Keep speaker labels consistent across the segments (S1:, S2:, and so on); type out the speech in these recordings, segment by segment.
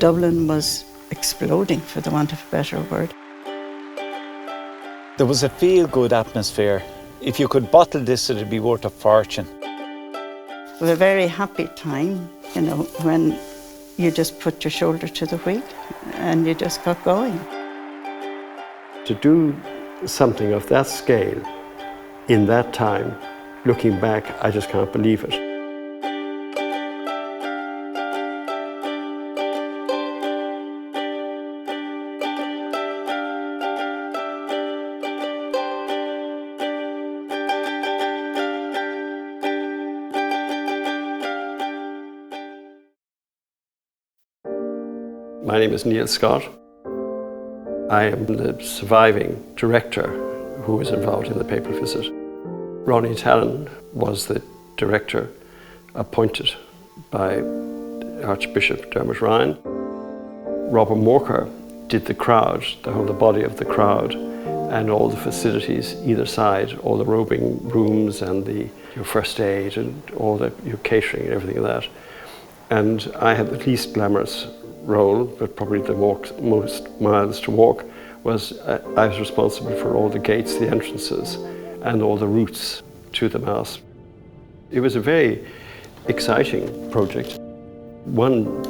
S1: Dublin was exploding, for the want of a better word.
S2: There was a feel-good atmosphere. If you could bottle this, it'd be worth a fortune.
S1: It was a very happy time, you know, when you just put your shoulder to the wheel and you just got going.
S3: To do something of that scale in that time, looking back, I just can't believe it. My name is Neil Scott. I am the surviving director who was involved in the papal visit. Ronnie Tallon was the director appointed by Archbishop Dermot Ryan. Robert Walker did the crowd, the body of the crowd, and all the facilities either side, all the robing rooms and your first aid and all your catering and everything like that. And I had the least glamorous role, but probably the most miles to walk, was I was responsible for all the gates, the entrances, and all the routes to the Mass. It was a very exciting project. One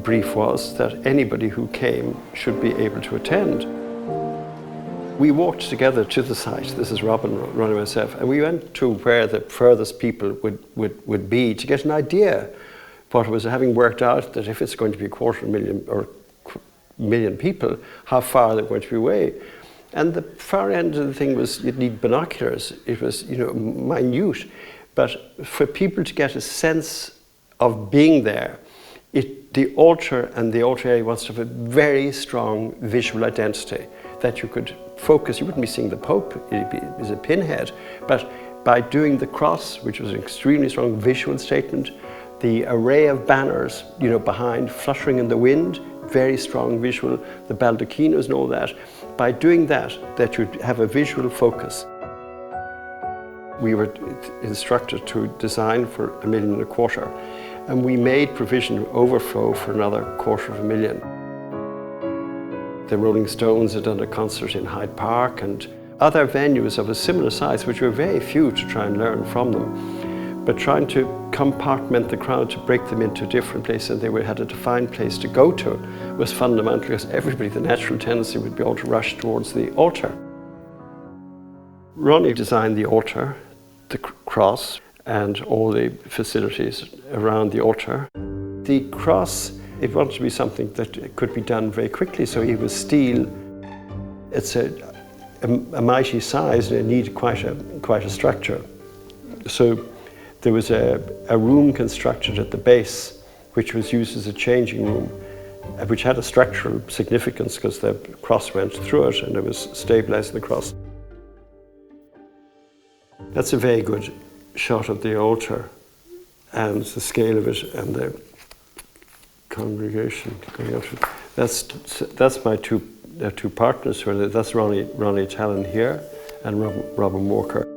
S3: brief was that anybody who came should be able to attend. We walked together to the site, this is Robin, Ron and myself, and we went to where the furthest people would be to get an idea. What was having worked out that if it's going to be 250,000 or million people, how far they're going to be away. And the far end of the thing was you'd need binoculars. It was, you know, minute. But for people to get a sense of being there, the altar and the altar area wants to have a very strong visual identity that you could focus. You wouldn't be seeing the Pope as a pinhead, but by doing the cross, which was an extremely strong visual statement, the array of banners, you know, behind, fluttering in the wind, very strong visual, the baldachinos and all that. By doing that you'd have a visual focus. We were instructed to design for 1.25 million, and we made provision overflow for another 250,000. The Rolling Stones had done a concert in Hyde Park and other venues of a similar size, which were very few to try and learn from them. But trying to compartment the crowd, to break them into different places, and they had a defined place to go to, was fundamental, because everybody, the natural tendency would be all to rush towards the altar. Ronnie designed the altar, the cross, and all the facilities around the altar. The cross, it wanted to be something that could be done very quickly, so it was steel. It's a mighty size, and it needed quite a structure. So there was a room constructed at the base, which was used as a changing room, which had a structural significance because the cross went through it and it was stabilizing the cross. That's a very good shot of the altar and the scale of it and the congregation going up to it. That's my two partners. That's Ronnie Tallon here and Robin Walker.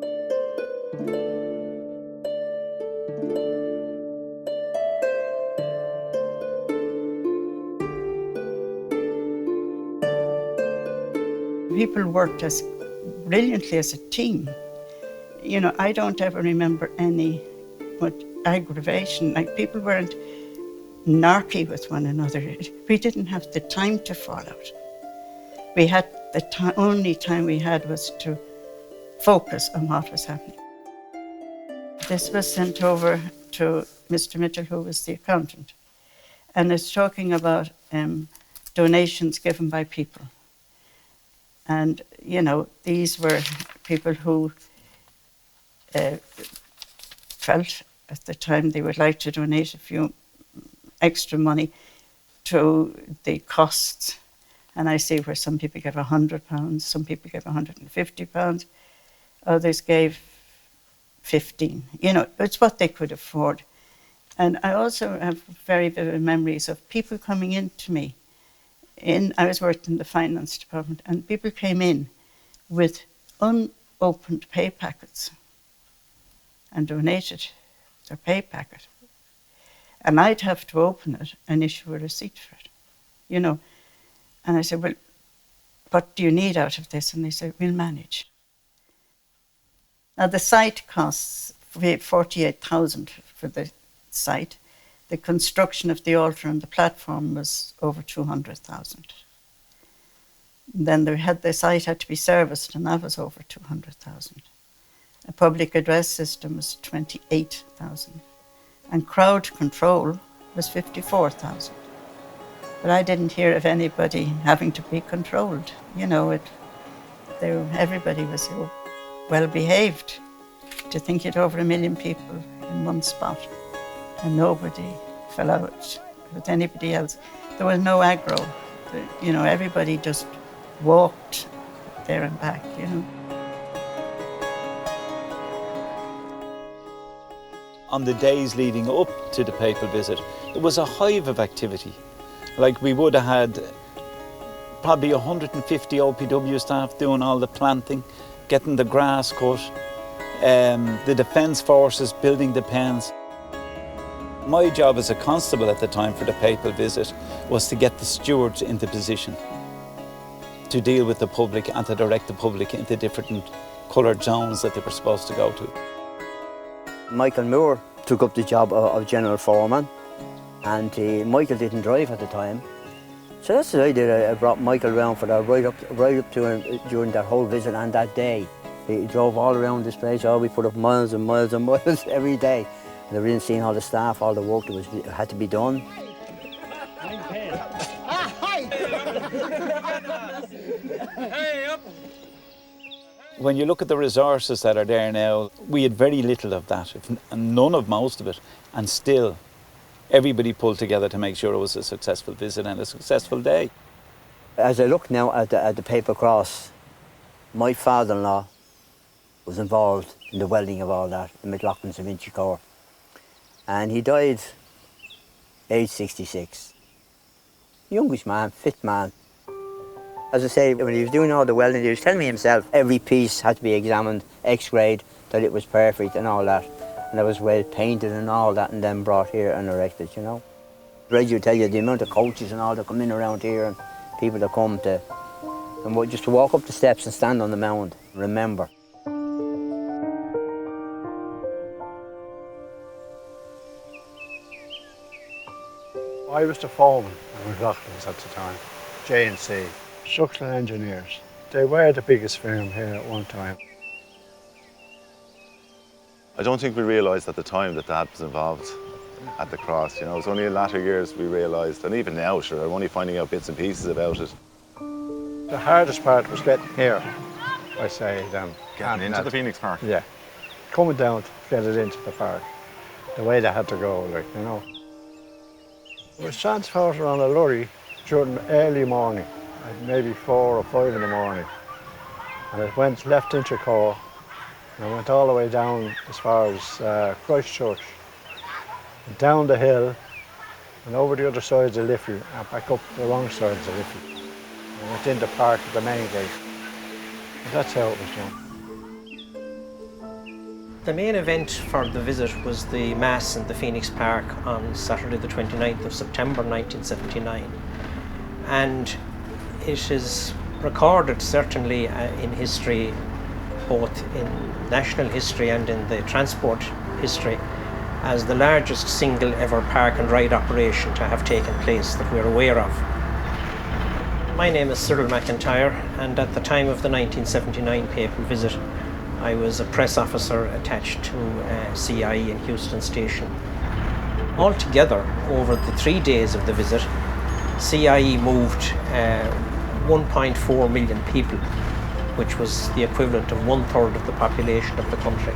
S1: People worked as brilliantly as a team. You know, I don't ever remember any aggravation. Like, people weren't narky with one another. We didn't have the time to fall out. We had only time we had was to focus on what was happening. This was sent over to Mr. Mitchell, who was the accountant, and it's talking about donations given by people. And, you know, these were people who felt at the time they would like to donate a few extra money to the costs. And I see where some people gave £100, some people gave £150, others gave 15. You know, it's what they could afford. And I also have very vivid memories of people coming in to me. I was working in the finance department, and people came in with unopened pay packets and donated their pay packet. And I'd have to open it and issue a receipt for it. you know. And I said, well, what do you need out of this? And they said, we'll manage. Now, the site costs 48,000 for the site. The construction of the altar and the platform was over 200,000. Then the site had to be serviced, and that was over 200,000. A public address system was 28,000. And crowd control was 54,000. But I didn't hear of anybody having to be controlled. You know, everybody was so well behaved. To think you'd over 1 million people in one spot and nobody fell out with anybody else. There was no aggro. You know, everybody just walked there and back, you know.
S2: On the days leading up to the papal visit, it was a hive of activity. Like, we would have had probably 150 OPW staff doing all the planting, getting the grass cut, the defence forces building the pens. My job as a constable at the time for the papal visit was to get the stewards into position to deal with the public and to direct the public into different coloured zones that they were supposed to go to.
S4: Michael Moore took up the job of General Foreman, and Michael didn't drive at the time. So that's what I did. I brought Michael around for that, right up to him during that whole visit and that day. He drove all around this place. Oh, we put up miles and miles and miles every day. And we didn't see all the staff, all the work that had to be done.
S2: When you look at the resources that are there now, we had very little of that, and none of most of it, and still everybody pulled together to make sure it was a successful visit and a successful day.
S4: As I look now at the Papal Cross, my father-in-law was involved in the welding of all that in McLaughlin's of Inchicore. And he died age 66. Youngish man, fit man. As I say, when he was doing all the welding, he was telling me himself every piece had to be examined, x-rayed, that it was perfect and all that. And it was well painted and all that, and then brought here and erected, you know. Radio tell you the amount of coaches and all that come in around here, and people that come to, and just to walk up the steps and stand on the mound, remember.
S5: I was the foreman at McLaughlin's at the time, J&C, structural engineers. They were the biggest firm here at one time.
S6: I don't think we realised at the time that Dad was involved at the cross. You know, it's only in latter years we realised, and even now, sure, I'm only finding out bits and pieces about it.
S5: The hardest part was getting here, I say, then.
S6: Getting into the Phoenix Park?
S5: Yeah. Coming down to get it into the park. The way they had to go, like, you know. It was transported on a lorry during early morning, maybe 4 or 5 in the morning. And it went left Inchicore, and it went all the way down as far as Christchurch, and down the hill, and over the other side of the Liffey, and back up the wrong side of the Liffey. And went in the park at the main gate. And that's how it was done.
S7: The main event for the visit was the Mass in the Phoenix Park on Saturday the 29th of September 1979. And it is recorded certainly in history, both in national history and in the transport history, as the largest single ever park and ride operation to have taken place that we're aware of. My name is Cyril McIntyre, and at the time of the 1979 papal visit, I was a press officer attached to CIE in Houston Station. Altogether, over the 3 days of the visit, CIE moved 1.4 million people, which was the equivalent of 1/3 of the population of the country.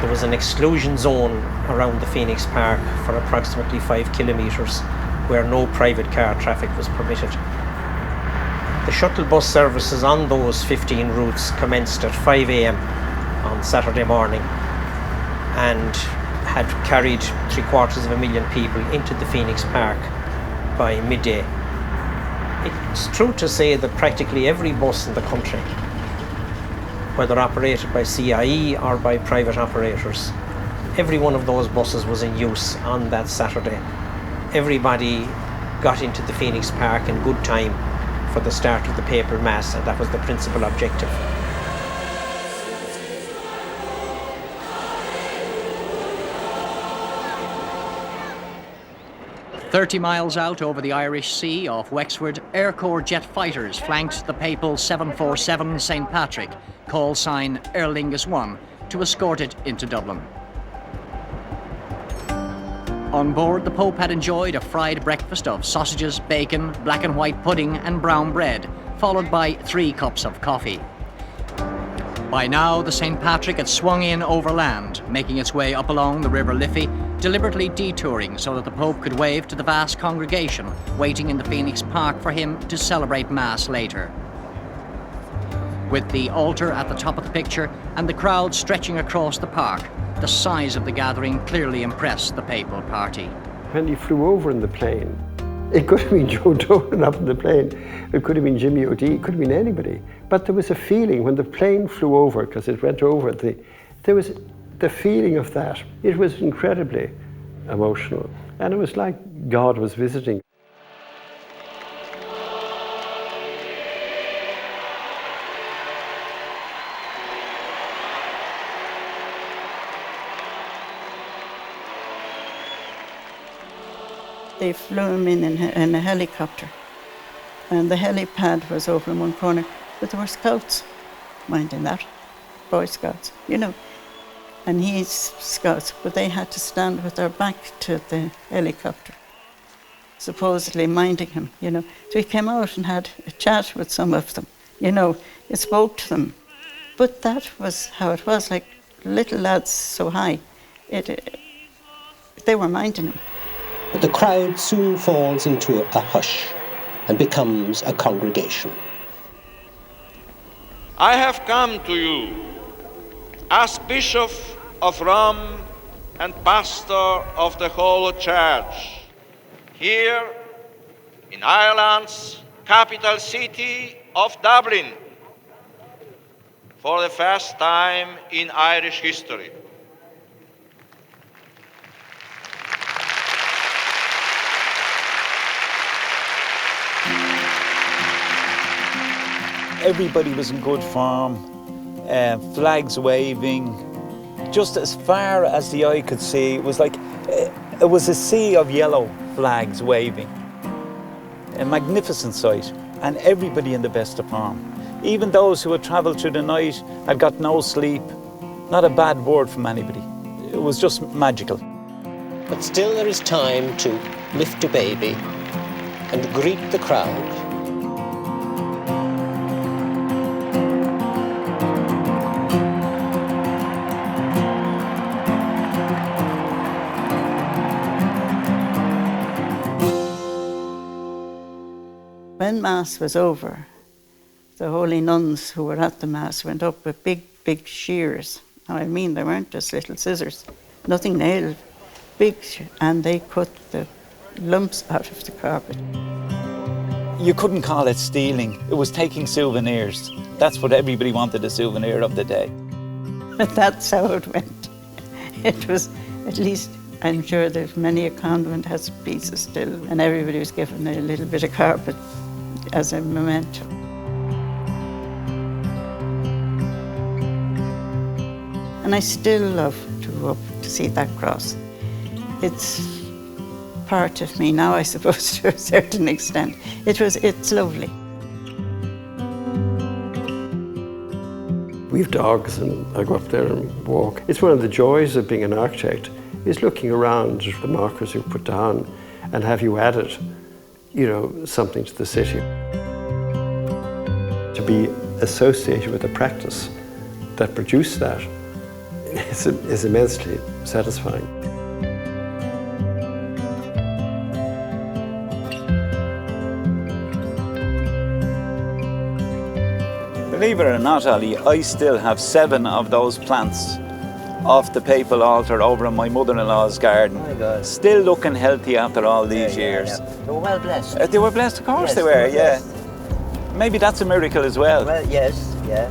S7: There was an exclusion zone around the Phoenix Park for approximately 5 kilometres where no private car traffic was permitted. The shuttle bus services on those 15 routes commenced at 5 a.m. on Saturday morning and had carried 750,000 people into the Phoenix Park by midday. It's true to say that practically every bus in the country, whether operated by CIE or by private operators, every one of those buses was in use on that Saturday. Everybody got into the Phoenix Park in good time for the start of the papal Mass, and that was the principal objective.
S8: "30 miles out over the Irish Sea off Wexford, Air Corps jet fighters flanked the papal 747 St. Patrick, call sign Aer Lingus 1, to escort it into Dublin. On board, the Pope had enjoyed a fried breakfast of sausages, bacon, black and white pudding and brown bread, followed by 3 cups of coffee. By now, the St. Patrick had swung in overland, making its way up along the River Liffey, deliberately detouring so that the Pope could wave to the vast congregation waiting in the Phoenix Park for him to celebrate Mass later. With the altar at the top of the picture and the crowd stretching across the park, the size of the gathering clearly impressed the papal party.
S3: When he flew over in the plane, it could have been Joe Dolan up in the plane, it could have been Jimmy O'Dea, it could have been anybody. But there was a feeling when the plane flew over, because it went over, there was the feeling of that. It was incredibly emotional, and it was like God was visiting.
S1: They flew him in a helicopter, and the helipad was over in one corner, but there were scouts minding that, Boy Scouts, you know. And he's Scouts, but they had to stand with their back to the helicopter, supposedly minding him, you know. So he came out and had a chat with some of them, you know, he spoke to them. But that was how it was, like little lads so high, they were minding him.
S9: But the crowd soon falls into a hush and becomes a congregation.
S10: I have come to you as Bishop of Rome and pastor of the whole Church, here in Ireland's capital city of Dublin, for the first time in Irish history.
S2: Everybody was in good form, flags waving, just as far as the eye could see. It was like, it was a sea of yellow flags waving. A magnificent sight, and everybody in the best of form. Even those who had travelled through the night, had got no sleep, not a bad word from anybody. It was just magical.
S9: But still there is time to lift a baby and greet the crowd.
S1: When Mass was over, the holy nuns who were at the Mass went up with big, big shears. Now, I mean, they weren't just little scissors, nothing nailed, big, and they cut the lumps out of the carpet.
S2: You couldn't call it stealing, it was taking souvenirs. That's what everybody wanted, a souvenir of the day.
S1: But that's how it went. It was, at least, I'm sure that many a convent has pieces still, and everybody was given a little bit of carpet as a memento. And I still love to go up to see that cross. It's part of me now, I suppose, to a certain extent. It's lovely.
S3: We have dogs, and I go up there and walk. It's one of the joys of being an architect, is looking around the markers you put down and have you added, you know, something to the city. To be associated with a practice that produced that is immensely satisfying.
S2: Believe it or not, Ali, I still have 7 of those plants off the papal altar over in my mother-in-law's garden.
S4: My God.
S2: Still looking healthy after all these years.
S4: Yeah. They were well blessed.
S2: They were blessed, of course
S4: Yes,
S2: they were,
S4: yes.
S2: yeah. Maybe that's a miracle as well.
S4: Well, yes, yeah.